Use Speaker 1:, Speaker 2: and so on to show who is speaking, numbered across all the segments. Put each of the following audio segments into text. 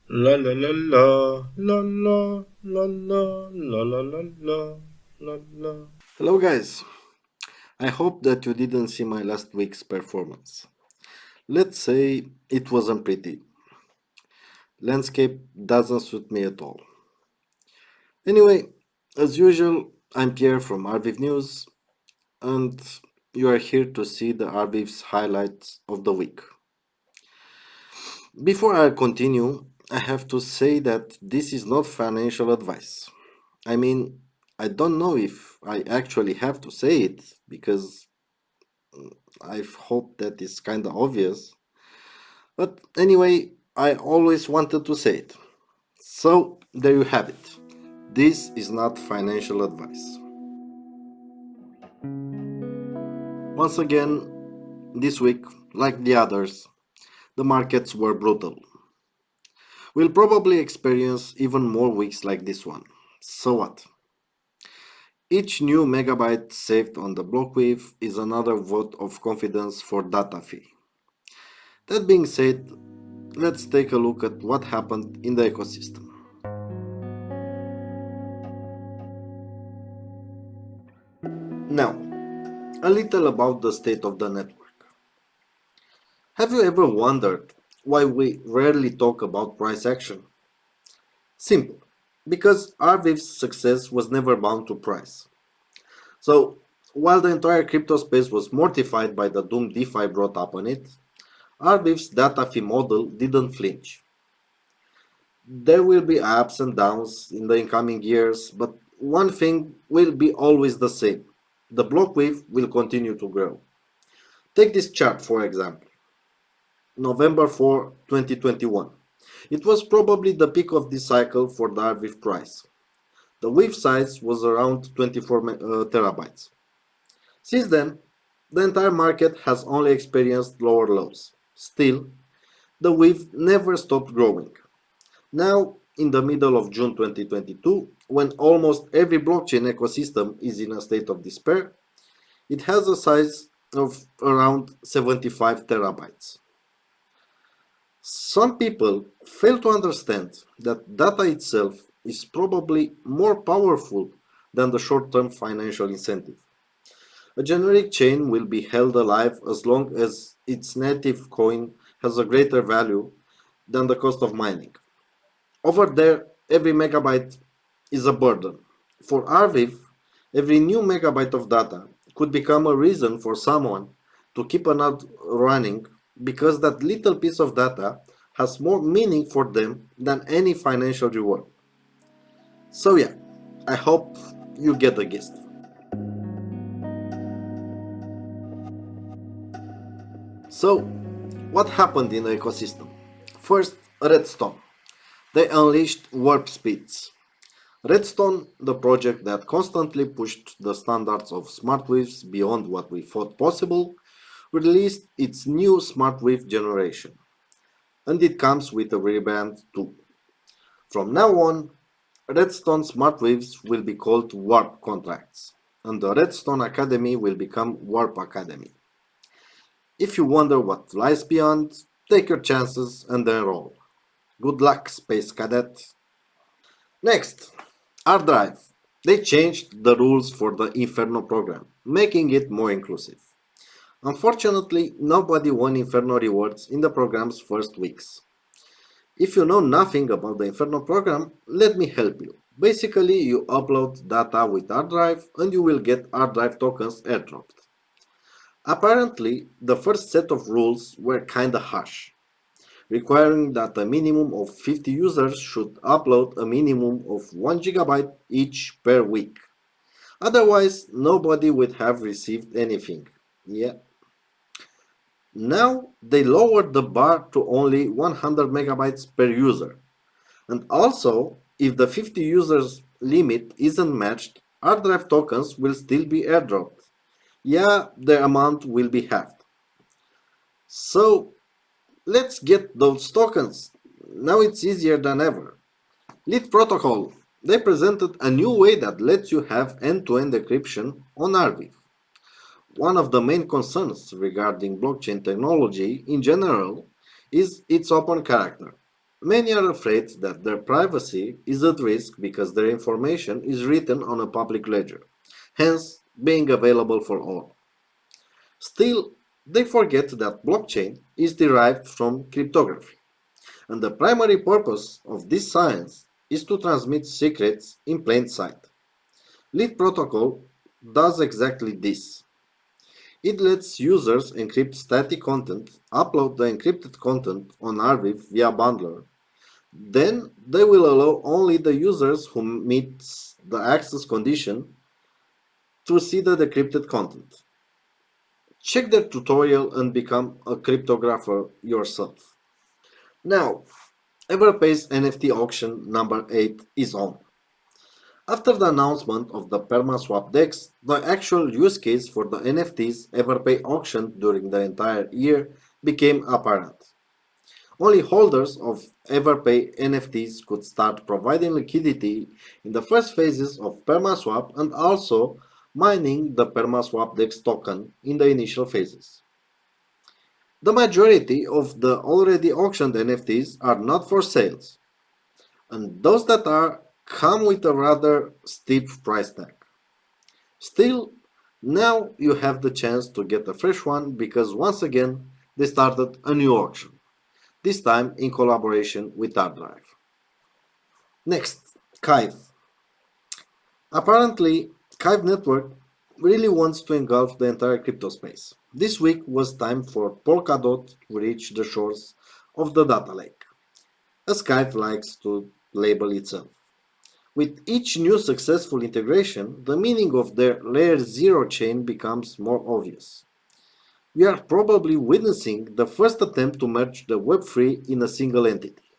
Speaker 1: La la la la la la la la la la la la la la. Hello guys. I hope that you didn't see my last week's performance. Let's say it wasn't pretty. Landscape doesn't suit me at all. Anyway, as usual, I'm Pierre from Arweave News and you are here to see the Arweave's highlights of the week. Before I continue, I have to say that this is not financial advice. I mean, I don't know if I actually have to say it because I hope that is kind of obvious. But anyway, I always wanted to say it. So there you have it. This is not financial advice. Once again, this week, like the others, the markets were brutal. We'll probably experience even more weeks like this one. So what? Each new megabyte saved on the Blockweave is another vote of confidence for data fee. That being said, let's take a look at what happened in the ecosystem. Now, a little about the state of the network. Have you ever wondered why we rarely talk about price action? Simple. Because Arweave's success was never bound to price. So, while the entire crypto space was mortified by the doom DeFi brought up on it, Arweave's data fee model didn't flinch. There will be ups and downs in the incoming years, but one thing will be always the same. The block wave will continue to grow. Take this chart for example. November 4, 2021. It was probably the peak of this cycle for the Arweave price. The wave size was around 24 terabytes. Since then, the entire market has only experienced lower lows. Still, the wave never stopped growing. Now, in the middle of June 2022, when almost every blockchain ecosystem is in a state of despair, it has a size of around 75 terabytes. Some people fail to understand that data itself is probably more powerful than the short-term financial incentive. A generic chain will be held alive as long as its native coin has a greater value than the cost of mining. Over there, every megabyte is a burden. For Arweave, every new megabyte of data could become a reason for someone to keep a node running because that little piece of data has more meaning for them than any financial reward. So yeah, I hope you get the gist. So, what happened in the ecosystem? First, Redstone. They unleashed warp speeds. Redstone, the project that constantly pushed the standards of SmartWaves beyond what we thought possible, released its new SmartWave generation. And it comes with a rebrand too. From now on, Redstone SmartWaves will be called Warp contracts, and the Redstone Academy will become Warp Academy. If you wonder what lies beyond, take your chances and enroll. Good luck, Space Cadet! Next, Arweave. They changed the rules for the Inferno program, making it more inclusive. Unfortunately, nobody won Inferno rewards in the program's first weeks. If you know nothing about the Inferno program, let me help you. Basically, you upload data with Arweave and you will get Arweave tokens airdropped. Apparently, the first set of rules were kinda harsh, requiring that a minimum of 50 users should upload a minimum of 1 gigabyte each per week. Otherwise, nobody would have received anything. Yeah. Now they lowered the bar to only 100 megabytes per user. And also, if the 50 users limit isn't matched, Arweave tokens will still be airdropped. Yeah, the amount will be halved. So let's get those tokens. Now it's easier than ever. Lead Protocol. They presented a new way that lets you have end-to-end encryption on Arweave. One of the main concerns regarding blockchain technology in general is its open character. Many are afraid that their privacy is at risk because their information is written on a public ledger, hence being available for all. Still, they forget that blockchain is derived from cryptography, and the primary purpose of this science is to transmit secrets in plain sight. Lead protocol does exactly this. It lets users encrypt static content, upload the encrypted content on Arweave via bundler. Then they will allow only the users who meet the access condition to see the decrypted content. Check their tutorial and become a cryptographer yourself. Now, Everpay's NFT auction number 8 is on. After the announcement of the PermaSwap DEX, the actual use case for the NFTs Everpay auctioned during the entire year became apparent. Only holders of Everpay NFTs could start providing liquidity in the first phases of PermaSwap and also mining the PermaSwap DEX token in the initial phases. The majority of the already auctioned NFTs are not for sales, and those that are come with a rather steep price tag. Still, now you have the chance to get a fresh one because once again they started a new auction, this time in collaboration with Arweave. Next, Kive. Apparently, Kive Network really wants to engulf the entire crypto space. This week was time for Polkadot to reach the shores of the data lake, as Kive likes to label itself. With each new successful integration, the meaning of their layer 0 chain becomes more obvious. We are probably witnessing the first attempt to merge the Web3 in a single entity,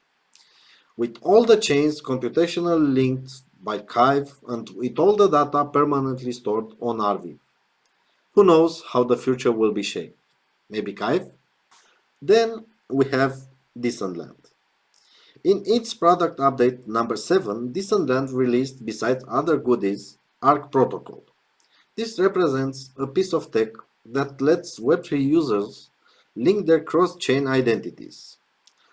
Speaker 1: with all the chains computationally linked by Kive and with all the data permanently stored on Arweave. Who knows how the future will be shaped? Maybe Kive? Then we have Decentraland. In its product update number 7, Decentraland released, besides other goodies, Arc Protocol. This represents a piece of tech that lets Web3 users link their cross-chain identities.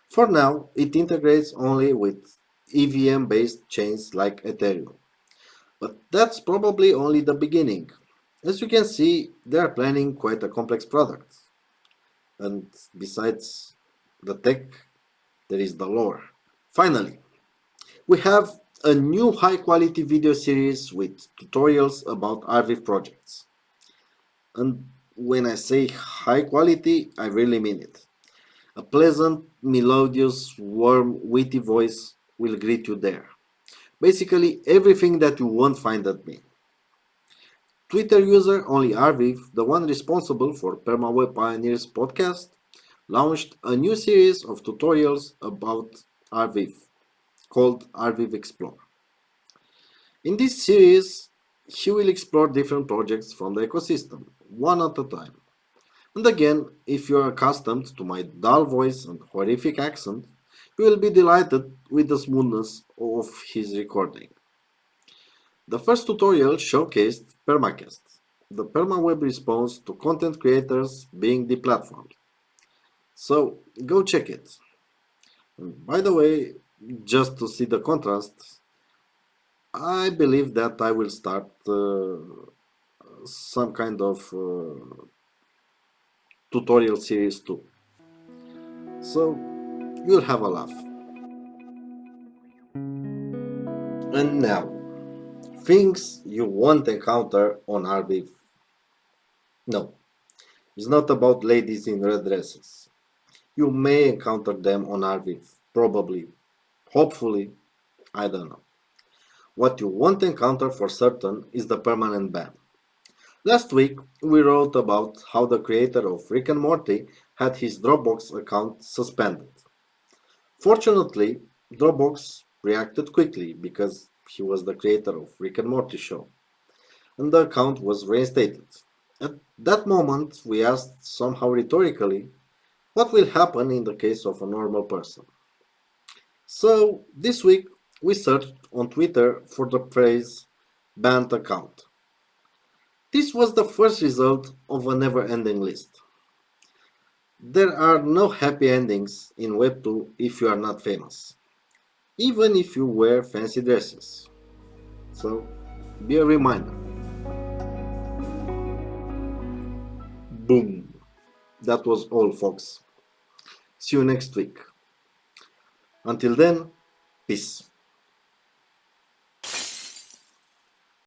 Speaker 1: For now, it integrates only with EVM-based chains like Ethereum. But that's probably only the beginning. As you can see, they are planning quite a complex product. And besides the tech, there is the lore. Finally, we have a new high-quality video series with tutorials about Arweave projects. And when I say high quality, I really mean it. A pleasant, melodious, warm, witty voice will greet you there. Basically, everything that you won't find at me. Twitter user Only Arweave, the one responsible for PermaWeb Pioneers podcast, launched a new series of tutorials about Arweave called Arweave Explore. In this series, he will explore different projects from the ecosystem, one at a time. And again, if you are accustomed to my dull voice and horrific accent, you will be delighted with the smoothness of his recording. The first tutorial showcased Permacast, the PermaWeb response to content creators being deplatformed. So go check it. And by the way, just to see the contrast, I believe that I will start some kind of tutorial series too. So you'll have a laugh. And now, things you won't encounter on Arweave. No, it's not about ladies in red dresses. You may encounter them on Arweave, probably, hopefully, I don't know. What you won't encounter for certain is the permanent ban. Last week, we wrote about how the creator of Rick and Morty had his Dropbox account suspended. Fortunately, Dropbox reacted quickly because he was the creator of Rick and Morty show, and the account was reinstated. At that moment, we asked somehow rhetorically, what will happen in the case of a normal person? So, this week, we searched on Twitter for the phrase banned account. This was the first result of a never ending list. There are no happy endings in Web 2 if you are not famous, even if you wear fancy dresses. So, be a reminder. Boom. That was all, folks. See you next week. Until then, peace.